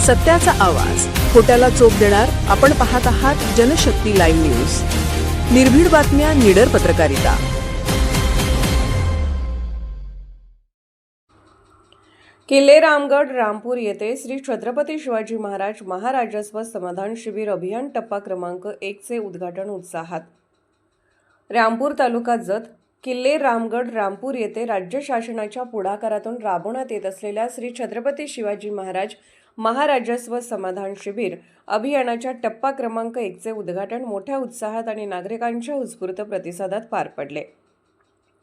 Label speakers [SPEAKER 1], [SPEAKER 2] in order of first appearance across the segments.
[SPEAKER 1] सत्याचा आवाज, खोट्याला चोप देणार. आपण पाहत आहात जनशक्ती लाईव्ह न्यूज. निर्भीड बातम्या, निडर पत्रकारिता. किल्ले रामगड रामपूर येथे श्री छत्रपती शिवाजी महाराज महाराजस्व समाधान शिबिर अभियान टप्पा क्रमांक 1 चे उद्घाटन उत्साहात. रामपूर तालुका जत. किल्ले रामगड रामपूर येथे राज्य शासनाच्या पुढाकारातून राबवण्यात येत असलेल्या श्री छत्रपती शिवाजी महाराज महाराजस्व समाधान शिबिर अभियानाच्या टप्पा क्रमांक 1 चे उद्घाटन मोठ्या उत्साहात आणि नागरिकांच्या उत्स्फूर्त प्रतिसादात पार पडले.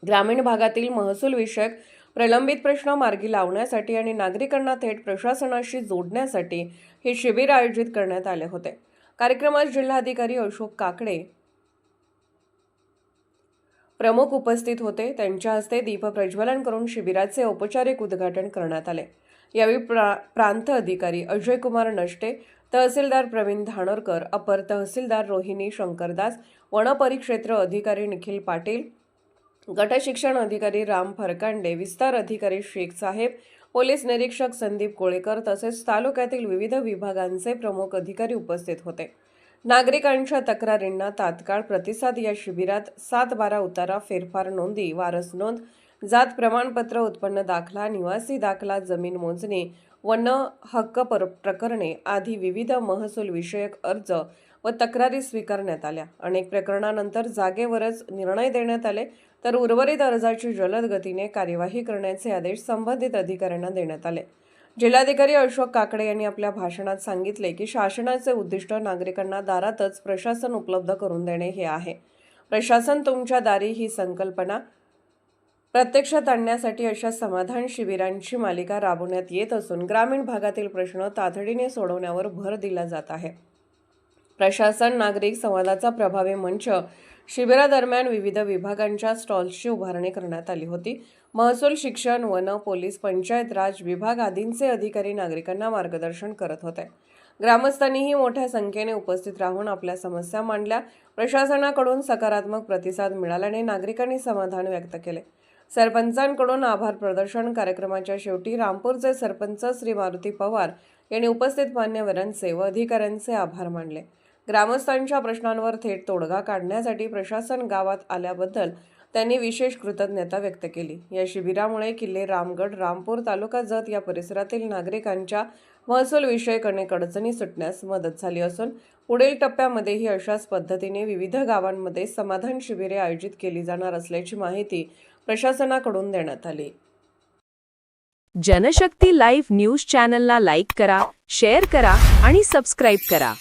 [SPEAKER 1] ग्रामीण भागातील महसूल विषयक प्रलंबित प्रश्न मार्गी लावण्यासाठी आणि नागरिकांना थेट प्रशासनाशी जोडण्यासाठी हे शिबिर आयोजित करण्यात आले होते. कार्यक्रमात जिल्हाधिकारी अशोक काकडे प्रमुख उपस्थित होते. त्यांच्या हस्ते दीप प्रज्वलन करून शिबिराचे औपचारिक उद्घाटन करण्यात आले. यावेळी प्रांत अधिकारी अजय कुमार नष्टे, तहसीलदार प्रवीण धानोरकर, अपर तहसीलदार रोहिणी शंकरदास, वनपरिक्षेत्र अधिकारी निखिल पाटील, गट शिक्षण अधिकारी राम फरकांडे, विस्तार अधिकारी शेख साहेब, पोलीस निरीक्षक संदीप कोळेकर तसेच तालुक्यातील विविध विभागांचे प्रमुख अधिकारी उपस्थित होते. नागरिकांच्या तक्रारींना तात्काळ प्रतिसाद. या शिबिरात 7-12 उतारा, फेरफार नोंदी, वारस नोंद, जात प्रमाणपत्र, उत्पन्न दाखला, निवासी दाखला, जमीन मोजणी, वन हक्क प्रकरणे आदी विविध महसूल विषयक अर्ज व तक्रारी स्वीकारण्यात आल्या. अनेक प्रकरणानंतर जागेवरच निर्णय देण्यात आले, तर उर्वरित अर्जाची जलद गतीने कार्यवाही करण्याचे आदेश संबंधित अधिकाऱ्यांना देण्यात आले. जिल्हाधिकारी अशोक काकडे यांनी आपल्या भाषणात सांगितले की शासनाचे उद्दिष्ट नागरिकांना दारातच प्रशासन उपलब्ध करून देणे हे आहे. प्रशासन तुमच्या दारी ही संकल्पना प्रत्यक्षात आणण्यासाठी अशा समाधान शिबिरांची मालिका राबवण्यात येत असून ग्रामीण भागातील प्रश्न तातडीने सोडवण्यावर भर दिला जात आहे. प्रशासन नागरिक संवादाचा प्रभावी मंच. शिबिरादरम्यान विविध विभागांच्या स्टॉल्सची उभारणी करण्यात आली होती. महसूल, शिक्षण, वन, पोलीस, पंचायत राज विभाग आदींचे अधिकारी नागरिकांना मार्गदर्शन करत होते. ग्रामस्थांनीही मोठ्या संख्येने उपस्थित राहून आपल्या समस्या मांडल्या. प्रशासनाकडून सकारात्मक प्रतिसाद मिळाल्याने नागरिकांनी समाधान व्यक्त केले. सरपंचांकडून आभार प्रदर्शन. कार्यक्रमाच्या शेवटी रामपूरचे सरपंच श्री मारुती पवार यांनी उपस्थित मान्यवरांचे व अधिकाऱ्यांचे आभार मानले. ग्रामस्थांच्या प्रश्नांवर थेट तोडगा काढण्यासाठी प्रशासन गावात आल्याबद्दल त्यांनी विशेष कृतज्ञता व्यक्त केली. या शिबिरामुळे किल्ले रामगड रामपूर तालुका जत या परिसरातील नागरिकांच्या महसूल विषयक अनेक अडचणी सुटण्यास मदत झाली असून पुढील टप्प्यामध्येही अशाच पद्धतीने विविध गावांमध्ये समाधान शिबिरे आयोजित केली जाणार असल्याची माहिती प्रशासनाकडून देण्यात आली.
[SPEAKER 2] जनशक्ती लाईव्ह न्यूज चॅनलला लाईक करा, शेअर करा आणि सबस्क्राईब करा.